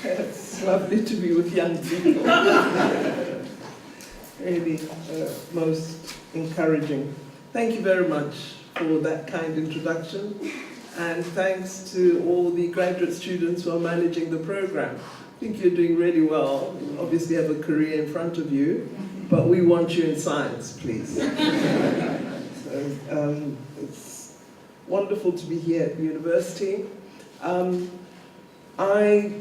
It's lovely to be with young people. Really most encouraging. Thank you very much for that kind introduction, and thanks to all the graduate students who are managing the program. I think you're doing really well. You obviously have a career in front of you, but we want you in science, please. So, it's wonderful to be here at the university. I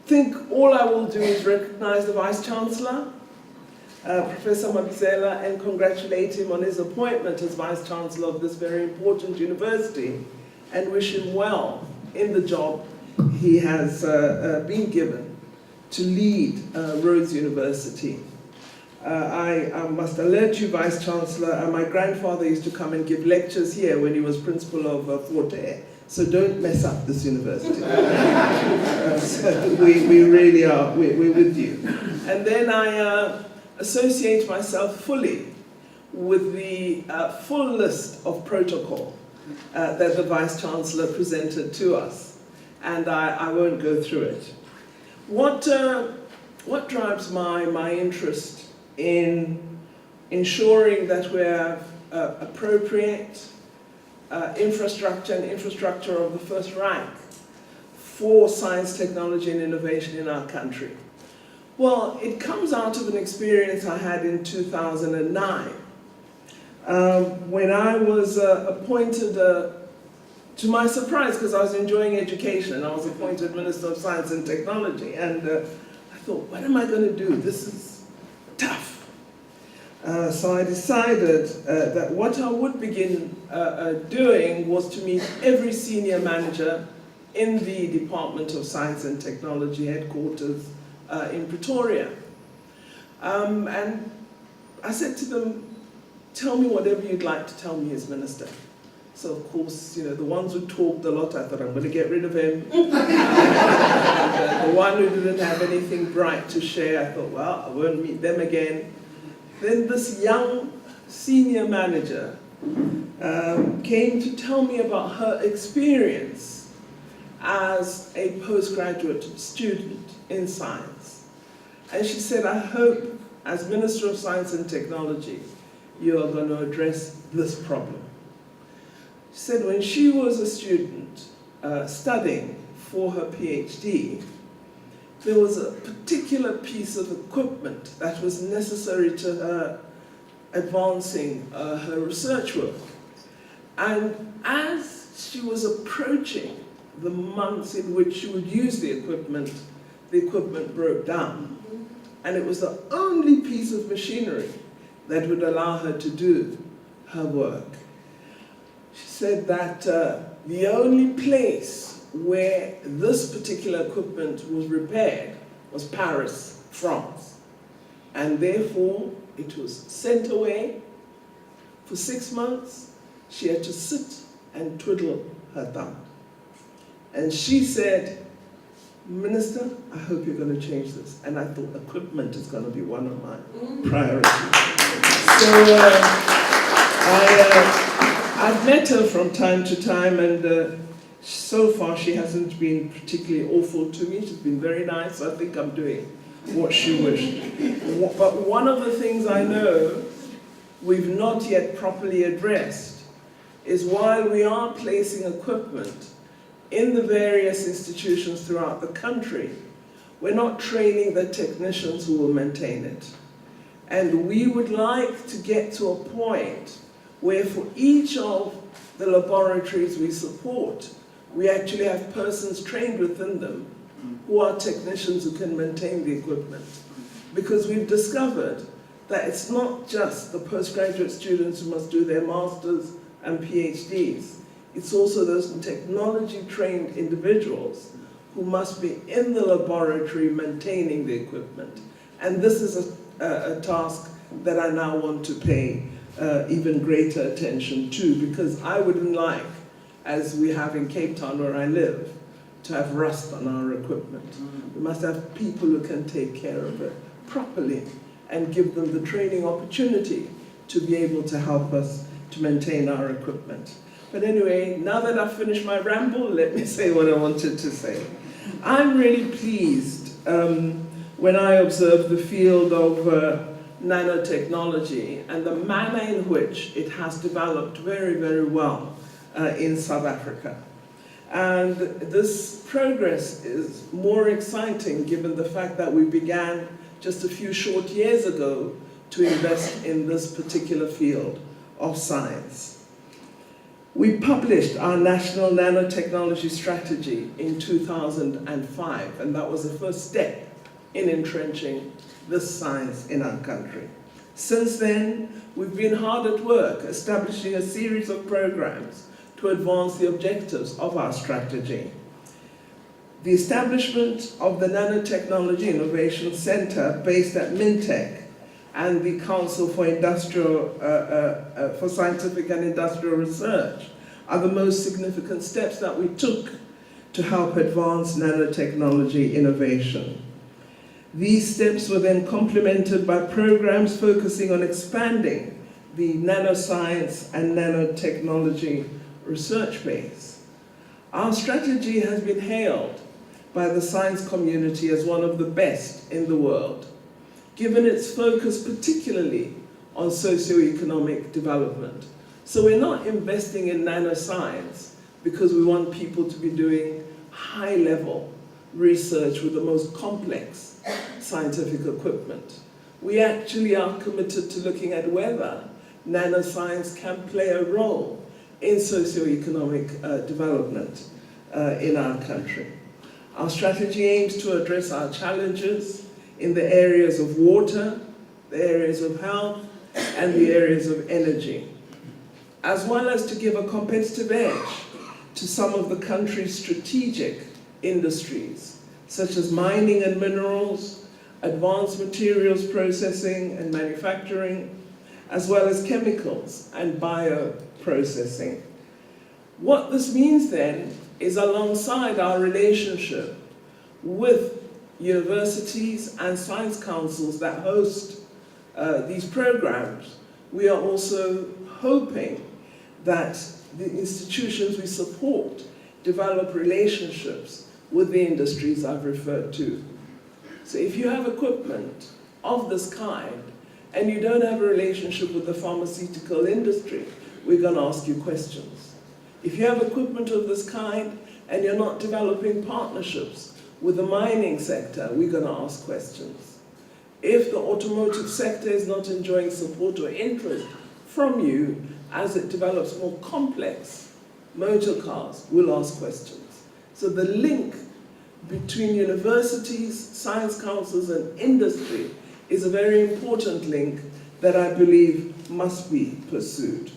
think all I will do is recognize the Vice-Chancellor, Professor Mabizela, and congratulate him on his appointment as Vice-Chancellor of this very important university, and wish him well in the job he has been given to lead Rhodes University. I must alert you, Vice-Chancellor, my grandfather used to come and give lectures here when he was principal of Forte, so don't mess up this university. So we really are, we're with you. And then I associate myself fully with the full list of protocol that the Vice-Chancellor presented to us, and I won't go through it. What drives my interest in ensuring that we have appropriate infrastructure and infrastructure of the first rank for science, technology, and innovation in our country? Well, it comes out of an experience I had in 2009 when I was appointed, to my surprise, because I was enjoying education, I was appointed Minister of Science and Technology, and I thought, what am I going to do? This is tough. So I decided that what I would begin doing was to meet every senior manager in the Department of Science and Technology headquarters in Pretoria. And I said to them, tell me whatever you'd like to tell me as minister. So of course, you know, the ones who talked a lot, I thought I'm going to get rid of him. And the one who didn't have anything bright to share, I thought, well, I won't meet them again. Then this young senior manager came to tell me about her experience as a postgraduate student in science. And she said, I hope, as Minister of Science and Technology, you are going to address this problem. She said when she was a student studying for her PhD, there was a particular piece of equipment that was necessary to her advancing her research work. And as she was approaching the months in which she would use the equipment broke down. And it was the only piece of machinery that would allow her to do her work. She said that the only place where this particular equipment was repaired was Paris, France. And therefore, it was sent away. For 6 months, she had to sit and twiddle her thumb. And she said, Minister, I hope you're going to change this. And I thought equipment is going to be one of my priorities. So I've met her from time to time, and so far she hasn't been particularly awful to me. She's been very nice. I think I'm doing what she wished. But one of the things I know we've not yet properly addressed is while we are placing equipment in the various institutions throughout the country, we're not training the technicians who will maintain it. And we would like to get to a point where for each of the laboratories we support, we actually have persons trained within them who are technicians who can maintain the equipment. Because we've discovered that it's not just the postgraduate students who must do their masters and PhDs. It's also those technology-trained individuals who must be in the laboratory maintaining the equipment. And this is a task that I now want to pay even greater attention to, because I wouldn't like, as we have in Cape Town where I live, to have rust on our equipment. We must have people who can take care of it properly and give them the training opportunity to be able to help us to maintain our equipment. But anyway, now that I've finished my ramble, let me say what I wanted to say. I'm really pleased when I observe the field of nanotechnology and the manner in which it has developed very, very well in South Africa. And this progress is more exciting given the fact that we began just a few short years ago to invest in this particular field of science. We published our National Nanotechnology Strategy in 2005, and that was the first step in entrenching this science in our country. Since then, we've been hard at work establishing a series of programs to advance the objectives of our strategy. The establishment of the Nanotechnology Innovation Center based at Mintech and the Council for Scientific and Industrial Research are the most significant steps that we took to help advance nanotechnology innovation. These steps were then complemented by programs focusing on expanding the nanoscience and nanotechnology research base. Our strategy has been hailed by the science community as one of the best in the world, given its focus particularly on socioeconomic development. So we're not investing in nanoscience because we want people to be doing high-level research with the most complex scientific equipment. We actually are committed to looking at whether nanoscience can play a role in socioeconomic development in our country. Our strategy aims to address our challenges in the areas of water, the areas of health, and the areas of energy, as well as to give a competitive edge to some of the country's strategic industries, such as mining and minerals, advanced materials processing and manufacturing, as well as chemicals and bioprocessing. What this means then is, alongside our relationship with universities and science councils that host these programs, we are also hoping that the institutions we support develop relationships with the industries I've referred to. So if you have equipment of this kind and you don't have a relationship with the pharmaceutical industry, we're going to ask you questions. If you have equipment of this kind and you're not developing partnerships with the mining sector, we're going to ask questions. If the automotive sector is not enjoying support or interest from you as it develops more complex motor cars, we'll ask questions. So the link between universities, science councils, and industry is a very important link that I believe must be pursued.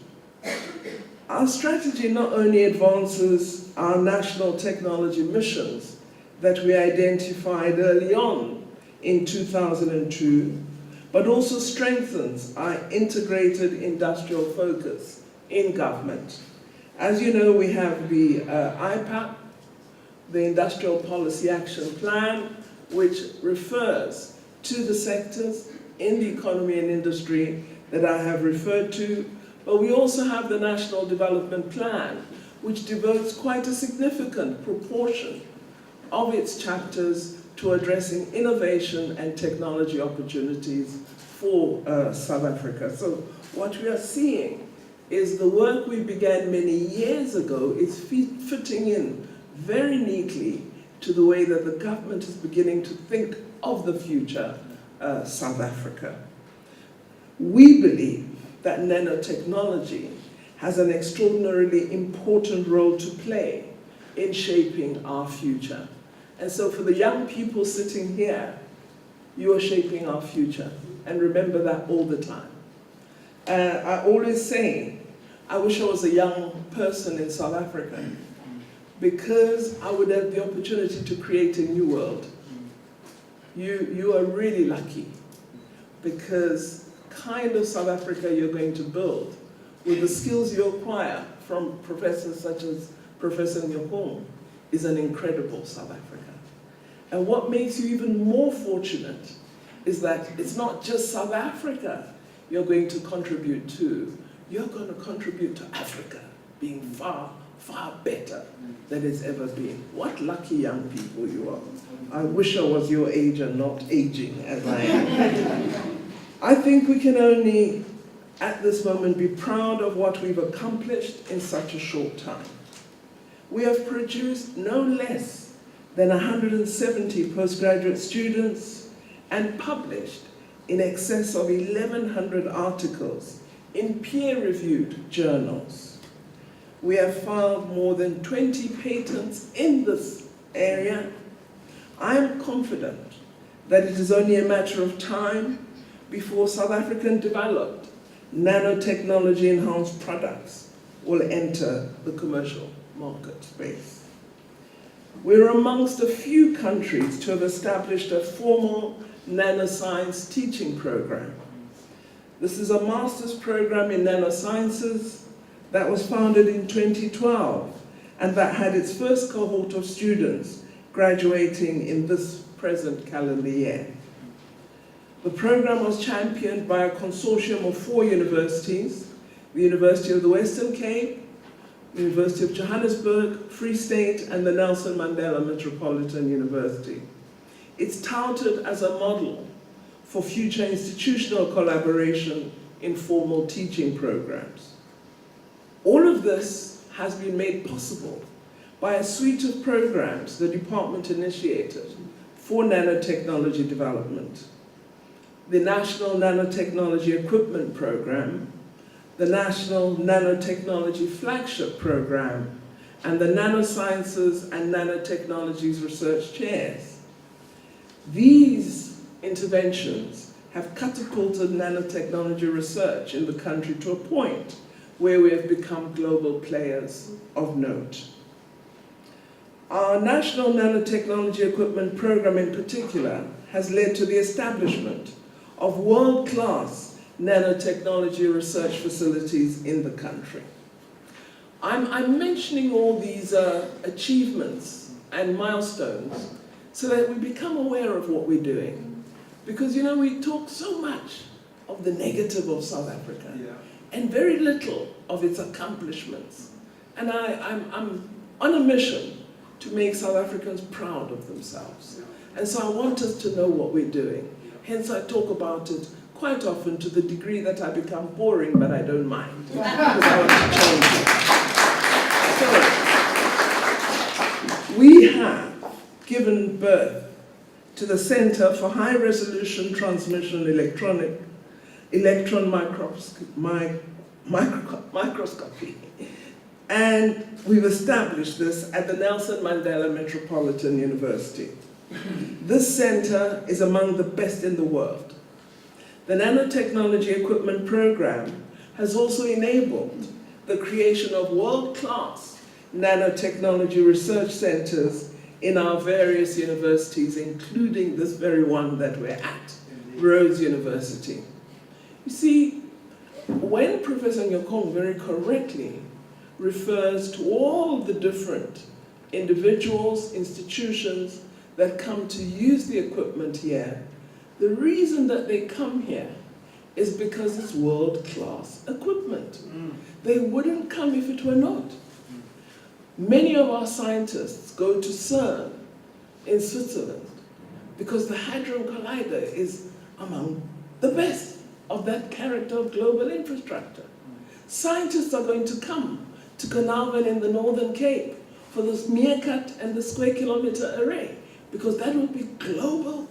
Our strategy not only advances our national technology missions that we identified early on in 2002, but also strengthens our integrated industrial focus in government. As you know, we have the IPAP, the Industrial Policy Action Plan, which refers to the sectors in the economy and industry that I have referred to, but we also have the National Development Plan, which devotes quite a significant proportion of its chapters to addressing innovation and technology opportunities for South Africa. So what we are seeing is the work we began many years ago is fitting in very neatly to the way that the government is beginning to think of the future South Africa. We believe that nanotechnology has an extraordinarily important role to play in shaping our future. And so for the young people sitting here, you are shaping our future. And remember that all the time. I always say, I wish I was a young person in South Africa, because I would have the opportunity to create a new world. You are really lucky, because kind of South Africa you're going to build with the skills you acquire from professors such as Professor Nyokong is an incredible South Africa. And what makes you even more fortunate is that it's not just South Africa you're going to contribute to, you're going to contribute to Africa being far, far better than it's ever been. What lucky young people you are. I wish I was your age and not aging as I am. I think we can only, at this moment, be proud of what we've accomplished in such a short time. We have produced no less than 170 postgraduate students and published in excess of 1,100 articles in peer-reviewed journals. We have filed more than 20 patents in this area. I am confident that it is only a matter of time before South African developed nanotechnology-enhanced products will enter the commercial market space. We're amongst a few countries to have established a formal nanoscience teaching program. This is a master's program in nanosciences that was founded in 2012 and that had its first cohort of students graduating in this present calendar year. The program was championed by a consortium of 4 universities, the University of the Western Cape, the University of Johannesburg, Free State, and the Nelson Mandela Metropolitan University. It's touted as a model for future institutional collaboration in formal teaching programs. All of this has been made possible by a suite of programs the department initiated for nanotechnology development. The National Nanotechnology Equipment Program, the National Nanotechnology Flagship Program, and the Nanosciences and Nanotechnologies Research Chairs. These interventions have catapulted nanotechnology research in the country to a point where we have become global players of note. Our National Nanotechnology Equipment Program in particular has led to the establishment of world-class nanotechnology research facilities in the country. I'm mentioning all these achievements and milestones so that we become aware of what we're doing. Because, you know, we talk so much of the negative of South Africa and very little of its accomplishments. And I'm on a mission to make South Africans proud of themselves. And so I want us to know what we're doing. Hence I talk about it quite often to the degree that I become boring, but I don't mind, because I want to change it. So, we have given birth to the Center for High Resolution Transmission Electron Microscopy. And we've established this at the Nelson Mandela Metropolitan University. This center is among the best in the world. The Nanotechnology Equipment Program has also enabled the creation of world-class nanotechnology research centers in our various universities, including this very one that we're at, Rhodes University. You see, when Professor Nyokong very correctly refers to all the different individuals, institutions that come to use the equipment here, the reason that they come here is because it's world-class equipment. They wouldn't come if it were not. Many of our scientists go to CERN in Switzerland because the Hadron Collider is among the best of that character of global infrastructure. Scientists are going to come to Carnarvon in the Northern Cape for this meerkat and the square kilometer array, because that will be global,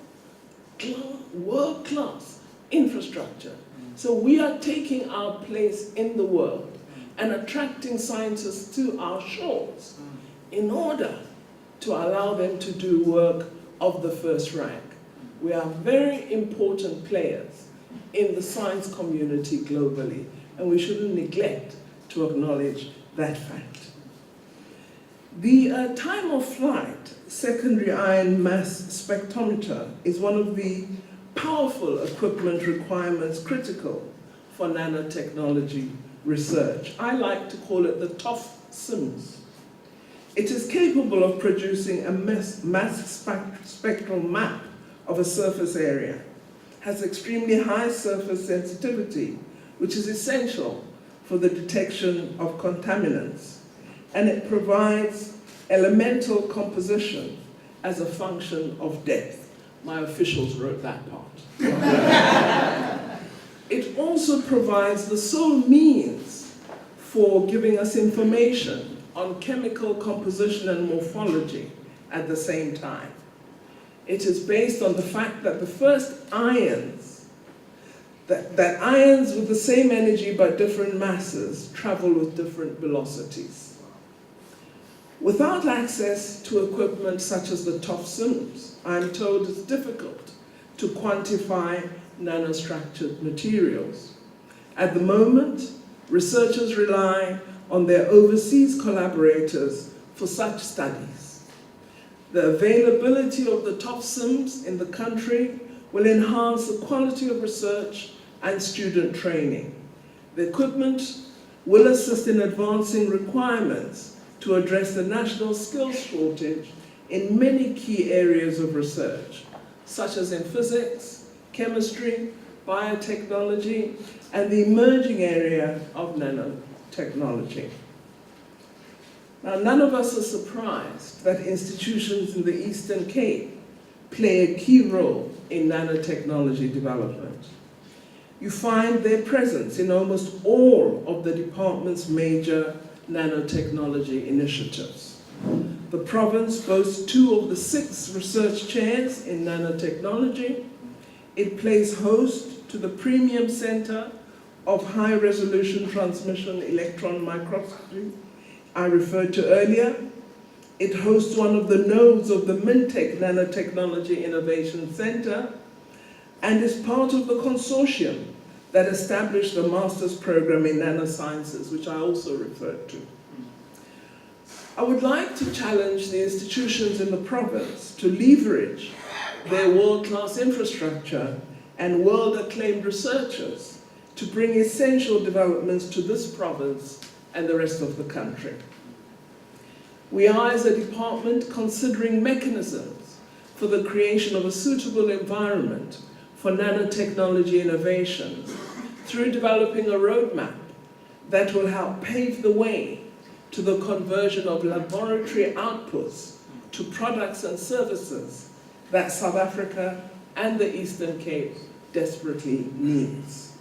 world-class infrastructure. So we are taking our place in the world and attracting scientists to our shores in order to allow them to do work of the first rank. We are very important players in the science community globally, and we shouldn't neglect to acknowledge that fact. The time-of-flight secondary ion mass spectrometer is one of the powerful equipment requirements critical for nanotechnology research. I like to call it the TOF SIMS. It is capable of producing a mass spectral map of a surface area, has extremely high surface sensitivity, which is essential for the detection of contaminants, and it provides elemental composition as a function of depth. My officials wrote that part. It also provides the sole means for giving us information on chemical composition and morphology at the same time. It is based on the fact that the first ions, that ions with the same energy but different masses travel with different velocities. Without access to equipment such as the TOF-SIMS, I'm told it's difficult to quantify nanostructured materials. At the moment, researchers rely on their overseas collaborators for such studies. The availability of the TOF-SIMS in the country will enhance the quality of research and student training. The equipment will assist in advancing requirements to address the national skills shortage in many key areas of research, such as in physics, chemistry, biotechnology, and the emerging area of nanotechnology. Now, none of us are surprised that institutions in the Eastern Cape play a key role in nanotechnology development. You find their presence in almost all of the department's major nanotechnology initiatives. The province boasts 2 of the 6 research chairs in nanotechnology. It plays host to the Premium Center of High-Resolution Transmission Electron Microscopy I referred to earlier. It hosts one of the nodes of the MINTEC Nanotechnology Innovation Center and is part of the consortium that established the master's program in nanosciences, which I also referred to. I would like to challenge the institutions in the province to leverage their world-class infrastructure and world-acclaimed researchers to bring essential developments to this province and the rest of the country. We are, as a department, considering mechanisms for the creation of a suitable environment for nanotechnology innovation through developing a roadmap that will help pave the way to the conversion of laboratory outputs to products and services that South Africa and the Eastern Cape desperately needs.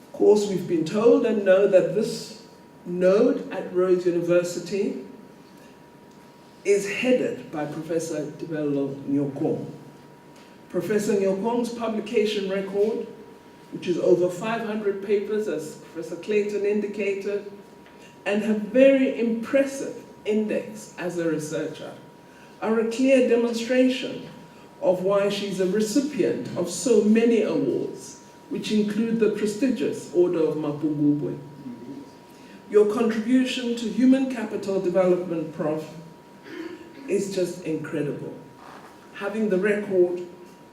Of course, we've been told and know that this node at Rhodes University is headed by Professor Tebello Nyokong. Professor Nyokong's publication record, which is over 500 papers, as Professor Clayton indicated, and her very impressive index as a researcher, are a clear demonstration of why she's a recipient of so many awards, which include the prestigious Order of Mapungubwe. Your contribution to human capital development, Prof, is just incredible. Having the record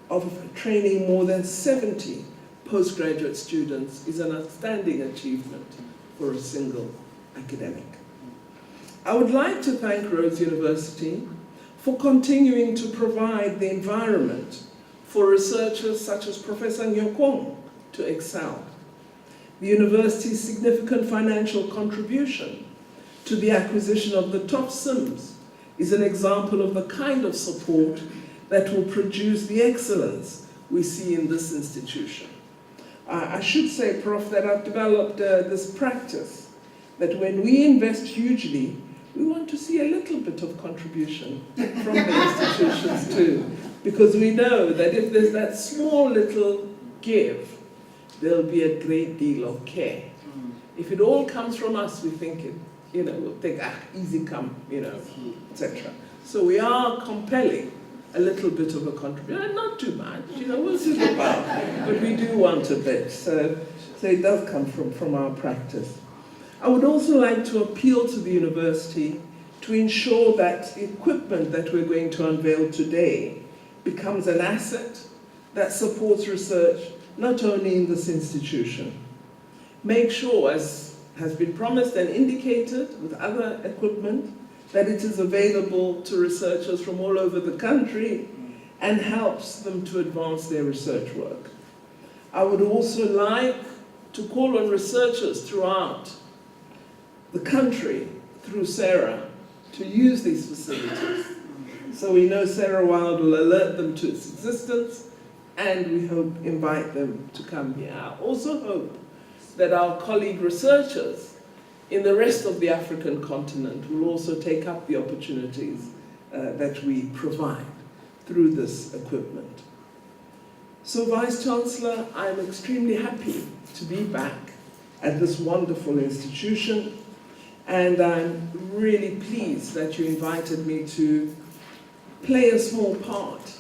of training more than 70 postgraduate students is an outstanding achievement for a single academic. I would like to thank Rhodes University for continuing to provide the environment for researchers such as Professor Nyokong to excel. The university's significant financial contribution to the acquisition of the TOF-SIMS is an example of the kind of support that will produce the excellence we see in this institution. I should say, Prof, that I've developed this practice that when we invest hugely, we want to see a little bit of contribution from the institutions too, because we know that if there's that small little give, there'll be a great deal of care. If it all comes from us, we think it, we'll think, easy come, etc. So we are compelling a little bit of a contribution, not too much, we'll see about, but we do want a bit. So it does come from our practice. I would also like to appeal to the university to ensure that the equipment that we're going to unveil today becomes an asset that supports research not only in this institution. Make sure, as has been promised and indicated with other equipment, that it is available to researchers from all over the country and helps them to advance their research work. I would also like to call on researchers throughout the country, through Sarah, to use these facilities. So we know Sarah Wild will alert them to its existence, and we hope invite them to come here. I also hope that our colleague researchers in the rest of the African continent will also take up the opportunities that we provide through this equipment. So, Vice-Chancellor, I'm extremely happy to be back at this wonderful institution, and I'm really pleased that you invited me to play a small part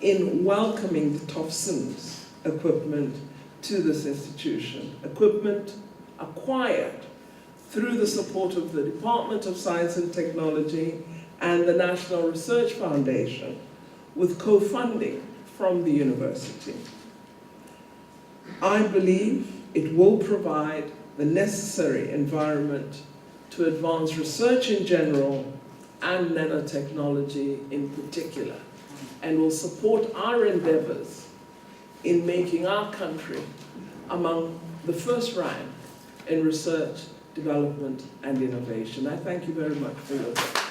in welcoming the Tofsons equipment to this institution. Equipment acquired through the support of the Department of Science and Technology and the National Research Foundation, with co-funding from the university. I believe it will provide the necessary environment to advance research in general and nanotechnology in particular, and will support our endeavors in making our country among the first rank in research, development, and innovation. I thank you very much for your time.